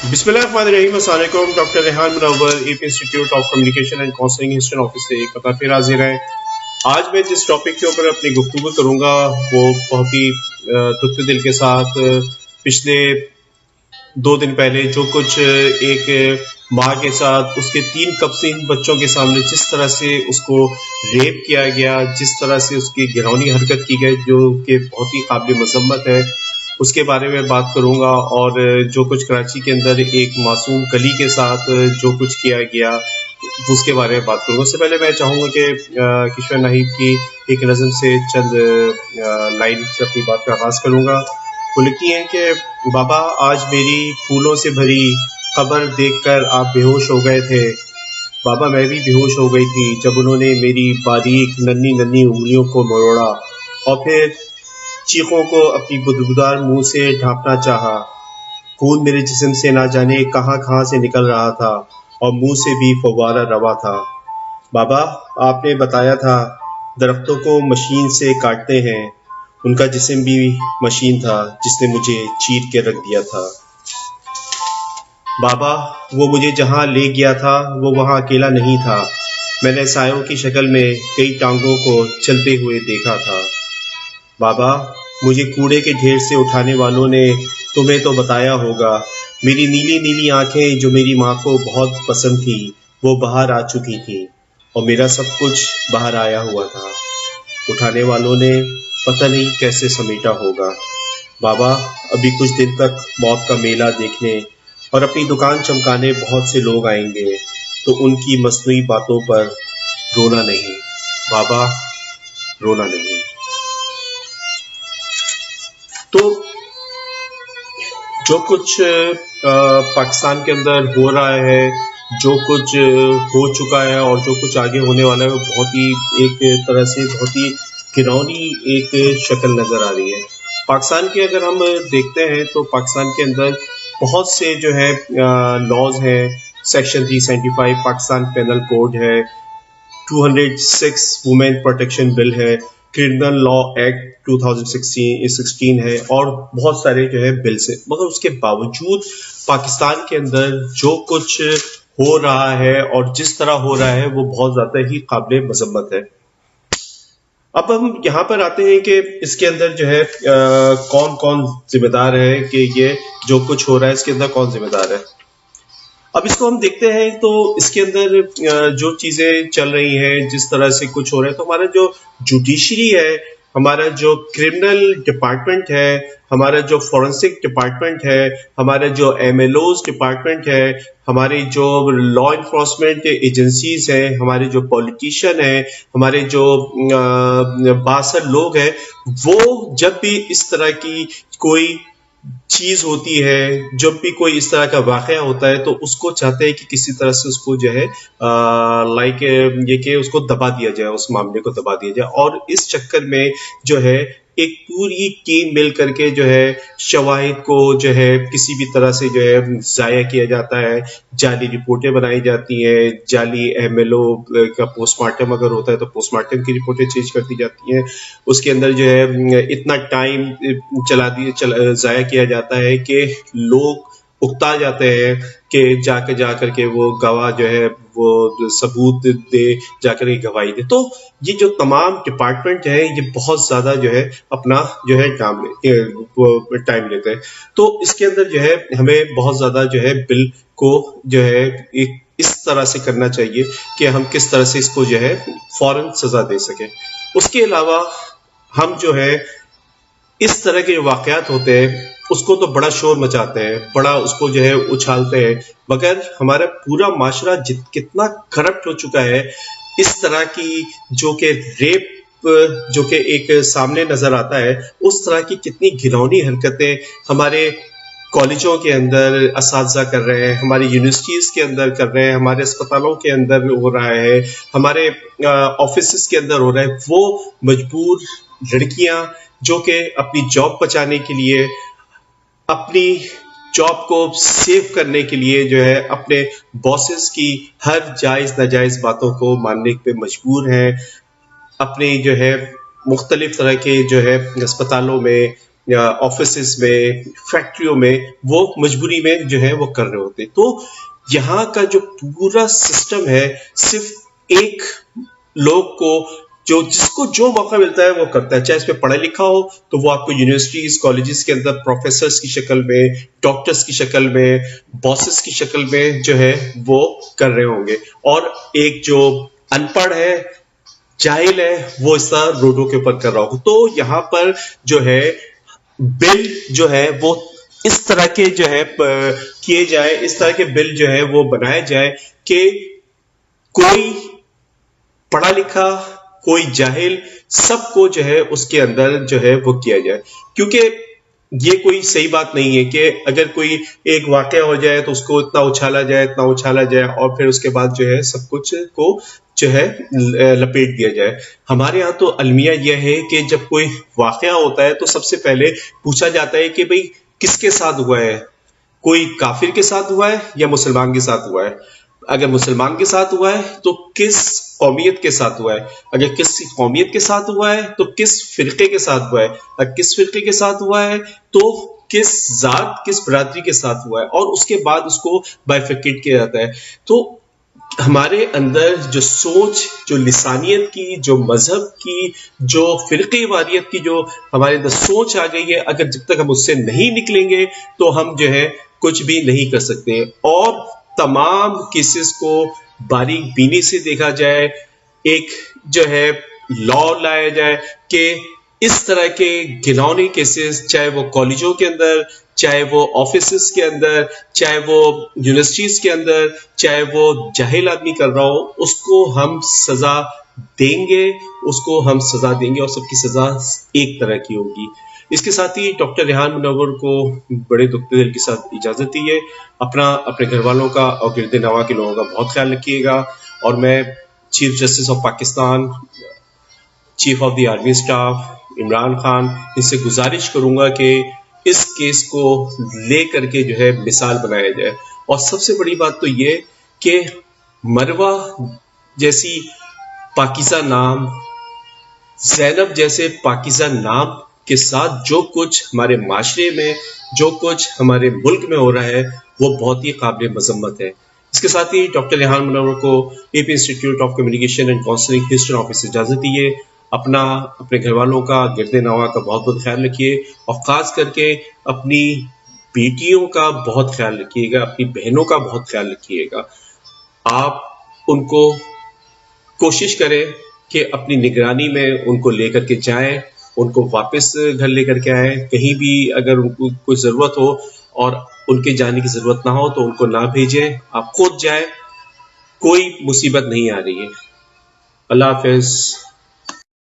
बिस्मिल्लाहिर्रहमानिर्रहीम। अस्सलाम वालेकुम। Doctor Rehan Munawwar, A P institute of communication and counselling Houston office से एक बार फिर हाजिर है। आज मैं जिस टॉपिक के ऊपर अपनी गुफ्तगू करूंगा वो बहुत ही दुखते दिल के साथ पिछले 2 दिन पहले जो कुछ एक माँ के साथ उसके 3 कपसीन बच्चों के सामने जिस तरह से उसको रेप किया गया, जिस तरह से उसकी घिनौनी हरकत की गई जो कि बहुत ही काबिल मजम्मत है, उसके बारे में बात करूंगा। और जो कुछ कराची के अंदर एक मासूम कली के साथ जो कुछ किया गया उसके बारे में बात करूंगा। उससे पहले मैं चाहूँगा कि किशोर नाहिद की एक नज़म से चंद लाइन से अपनी बात का आगाज़ करूंगा। वो लिखती हैं कि बाबा आज मेरी फूलों से भरी कब्र देखकर आप बेहोश हो गए थे। बाबा मैं भी बेहोश हो गई थी जब उन्होंने मेरी बारीक नन्ही नन्ही उंगलियों को मरोड़ा और फिर चीखों को अपनी बुदबुदार मुंह से ढांपना चाहा। खून मेरे जिस्म से ना जाने कहां कहां से निकल रहा था और मुंह से भी फव्वारा रवा था। बाबा आपने बताया था दरख्तों को मशीन से काटते हैं, उनका जिस्म भी मशीन था जिसने मुझे चीर के रख दिया था। बाबा वो मुझे जहां ले गया था वो वहां अकेला नहीं था, मैंने सायों की शक्ल में कई टांगों को चलते हुए देखा था। बाबा मुझे कूड़े के ढेर से उठाने वालों ने तुम्हें तो बताया होगा, मेरी नीली नीली आंखें जो मेरी माँ को बहुत पसंद थी वो बाहर आ चुकी थी और मेरा सब कुछ बाहर आया हुआ था। उठाने वालों ने पता नहीं कैसे समेटा होगा। बाबा अभी कुछ दिन तक मौत का मेला देखने और अपनी दुकान चमकाने बहुत से लोग आएंगे, तो उनकी मसनूई बातों पर रोना नहीं बाबा, रोना नहीं। तो जो कुछ पाकिस्तान के अंदर हो रहा है, जो कुछ हो चुका है और जो कुछ आगे होने वाला है वो बहुत ही एक तरह से बहुत ही घिनौनी एक शक्ल नज़र आ रही है। पाकिस्तान के अगर हम देखते हैं तो पाकिस्तान के अंदर बहुत से जो है लॉज हैं। सेक्शन 375 पाकिस्तान पेनल कोड है, 206 वुमेन प्रोटेक्शन बिल है, क्रिमिनल लॉ एक्ट 2016 है और बहुत सारे जो है बिल्स है। मगर उसके बावजूद पाकिस्तान के अंदर जो कुछ हो रहा है और जिस तरह हो रहा है वो बहुत ज़्यादा ही काबिल मजम्मत है। अब हम यहाँ पर आते हैं कि इसके अंदर जो है कौन कौन जिम्मेदार है कि ये जो कुछ हो रहा है इसके अंदर कौन जिम्मेदार है। अब इसको हम देखते हैं तो इसके अंदर जो चीज़ें चल रही हैं, जिस तरह से कुछ हो रहा है, तो हमारा जो जुडिशरी है, हमारा जो क्रिमिनल डिपार्टमेंट है, हमारा जो फॉरेंसिक डिपार्टमेंट है, हमारा जो एमएलओज डिपार्टमेंट है, हमारी जो लॉ इन्फोर्समेंट एजेंसीज हैं, हमारे जो पॉलिटिशियन हैं, हमारे जो बासर लोग हैं, वो जब भी इस तरह की कोई चीज होती है, जब भी कोई इस तरह का वाकया होता है तो उसको चाहते हैं कि किसी तरह से उसको जो है लाइक ये कि उसको दबा दिया जाए, उस मामले को दबा दिया जाए। और इस चक्कर में जो है एक पूरी टीम मिल करके जो है शवाहिद को जो है किसी भी तरह से जो है जाया किया जाता है, जाली रिपोर्टें बनाई जाती हैं, जाली एमएलओ का पोस्टमार्टम अगर होता है तो पोस्टमार्टम की रिपोर्टें चेंज कर दी जाती हैं। उसके अंदर जो है इतना टाइम जाया किया जाता है कि लोग उकता जाते हैं कि जा करके वो गवाह जो है वो सबूत दे, जाकर के गवाही दे। तो ये जो तमाम डिपार्टमेंट है ये बहुत ज्यादा जो है अपना जो है टाइम लेते हैं। तो इसके अंदर जो है हमें बहुत ज्यादा जो है बिल को जो है एक इस तरह से करना चाहिए कि हम किस तरह से इसको जो है फौरन सजा दे सकें। उसके अलावा हम जो है इस तरह के वाकयात होते हैं उसको तो बड़ा शोर मचाते हैं, बड़ा उसको जो है उछालते हैं, मगर हमारा पूरा माशरा कितना करप्ट हो चुका है। इस तरह की जो कि रेप जो कि एक सामने नजर आता है, उस तरह की कितनी घिनौनी हरकतें हमारे कॉलेजों के अंदर असातिज़ा कर रहे हैं, हमारी यूनिवर्सिटीज के अंदर कर रहे हैं, हमारे अस्पतालों के अंदर हो रहा है, हमारे ऑफिस के अंदर हो रहा है। वो मजबूर लड़कियां जो कि अपनी जॉब बचाने के लिए, अपनी जॉब को सेव करने के लिए जो है अपने बॉसेस की हर जायज नाजायज बातों को मानने पे मजबूर हैं। अपने जो है मुख्तलिफ तरह के जो है अस्पतालों में آفیسز میں، فیکٹریوں میں وہ مجبوری میں جو ہے وہ کر رہے ہوتے. تو یہاں کا جو پورا سسٹم ہے صرف ایک لوگ کو جس کو جو موقع ملتا ہے وہ کرتا ہے، چاہے اس پہ پڑھا لکھا ہو تو وہ آپ کو یونیورسٹیز کالجز کے اندر پروفیسرز کی شکل میں، ڈاکٹرز کی شکل میں، باسز کی شکل میں جو ہے وہ کر رہے ہوں گے، اور ایک جو ان پڑھ ہے، جاہل ہے، وہ اس طرح روڈوں کے اوپر کر رہا ہوگا. تو یہاں پر جو ہے بل جو ہے وہ اس طرح کے جو ہے کیے جائے، اس طرح کے بل جو ہے وہ بنائے جائے کہ کوئی پڑھا لکھا، کوئی جاہل، سب کو جو ہے اس کے اندر جو ہے وہ کیا جائے. کیونکہ یہ کوئی صحیح بات نہیں ہے کہ اگر کوئی ایک واقعہ ہو جائے تو اس کو اتنا اچھالا جائے اور پھر اس کے بعد جو ہے سب کچھ کو جو ہے لپیٹ دیا جائے. ہمارے یہاں تو المیہ یہ ہے کہ جب کوئی واقعہ ہوتا ہے تو سب سے پہلے پوچھا جاتا ہے کہ بھئی کس کے ساتھ ہوا ہے، کوئی کافر کے ساتھ ہوا ہے یا مسلمان کے ساتھ ہوا ہے. اگر مسلمان کے ساتھ ہوا ہے تو کس قومیت کے ساتھ ہوا ہے، اگر کس قومیت کے ساتھ ہوا ہے تو کس فرقے کے ساتھ ہوا ہے، اگر کس فرقے کے ساتھ ہوا ہے تو کس ذات، کس برادری کے ساتھ ہوا ہے، اور اس کے بعد اس کو بائیفیکیٹ کیا جاتا ہے. تو ہمارے اندر جو سوچ، جو لسانیت کی، جو مذہب کی، جو فرقی واریت کی جو ہمارے اندر سوچ آ گئی ہے، اگر جب تک ہم اس سے نہیں نکلیں گے تو ہم جو ہے کچھ بھی نہیں کر سکتے. اور تمام کیسز کو باریک بینی سے دیکھا جائے، ایک جو ہے لا لایا جائے کہ اس طرح کے گھناؤنے کیسز، چاہے وہ کالجوں کے اندر، چاہے وہ آفیسز کے اندر، چاہے وہ یونیورسٹیز کے اندر، چاہے وہ جاہل آدمی کر رہا ہو، اس کو ہم سزا دیں گے، اور سب کی سزا ایک طرح کی ہوگی. اس کے ساتھ ہی ڈاکٹر ریحان منور کو بڑے دکھ دل کے ساتھ اجازت دیجیے. اپنے گھر والوں کا اور گرد نواح کے لوگوں کا بہت خیال رکھیے گا. اور میں chief justice of Pakistan, chief of the army staff Imran Khan, ان سے گزارش کروں گا کہ اس کیس کو لے کر کے جو ہے مثال بنایا جائے. اور سب سے بڑی بات تو یہ کہ مروہ جیسی پاکیزہ نام، زینب جیسے پاکیزہ نام کے ساتھ جو کچھ ہمارے معاشرے میں، جو کچھ ہمارے ملک میں ہو رہا ہے، وہ بہت ہی قابل مذمت ہے. اس کے ساتھ ہی ڈاکٹر ریحان منور کو A P institute of communication and counselling Houston office سے اجازت دیجیے. اپنے گھر والوں کا، گرد نواح کا بہت بہت خیال رکھیے، اور خاص کر کے اپنی بیٹیوں کا بہت خیال رکھیے گا، اپنی بہنوں کا بہت خیال رکھیے گا. آپ ان کو کوشش کریں کہ اپنی نگرانی میں ان کو لے کر کے جائیں، ان کو واپس گھر لے کر کے آئیں. کہیں بھی اگر ان کو کوئی ضرورت ہو اور ان کے جانے کی ضرورت نہ ہو تو ان کو نہ بھیجیں، آپ خود جائیں. کوئی مصیبت نہیں آ رہی ہے. اللہ حافظ.